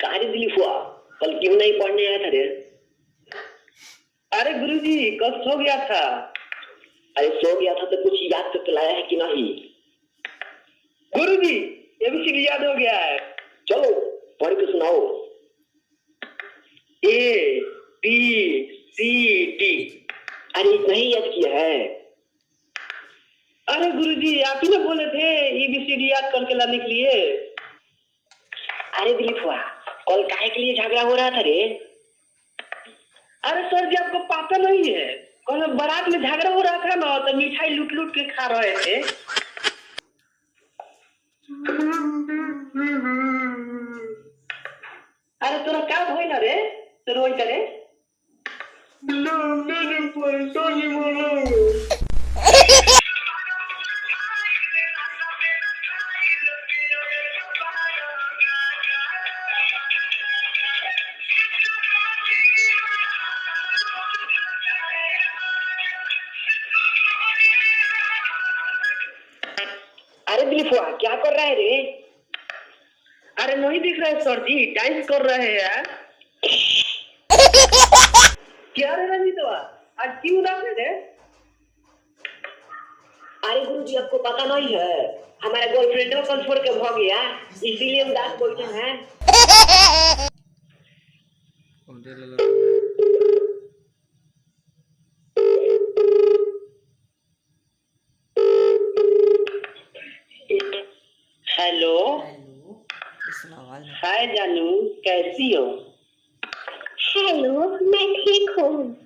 कार्य दिलीप हुआ, कल क्यों नहीं पढ़ने आया था रे? अरे गुरुजी कल सो गया था। अरे सो गया था तो कुछ याद करके लाया है कि नहीं? गुरुजी एबीसीडी याद हो गया है। चलो पढ़ के सुनाओ। A B C D. अरे नहीं याद किया है? अरे गुरुजी आप ही ना बोले थे एबीसीडी याद करके लाने के लिए। अरे दिलीप हुआ, कल काहे के लिए झगड़ा हो रहा था रे? अरे सर जी आपको पता नहीं है, कल बारात में झगड़ा हो रहा था ना, तो मिठाई लूट लूट के खा रहे थे। अरे तोरा क्या भइल रे? तो रोई रे? मैंने पैसा नहीं मांगा। अरे दिलीप हुआ क्या कर रहा है रे? अरे नहीं दिख रहा है सर जी, डांस कर रहे हैं यार। क्या रे रंजीतवा, आज क्यों उदास है रे? अरे गुरुजी आपको पता नहीं है, हमारा गर्लफ्रेंड कल छोड़ के भाग गया, इसीलिए उदास बैठे हैं। हेलो हाय जानू, कैसी हो? हेलो, मैं ठीक हूँ।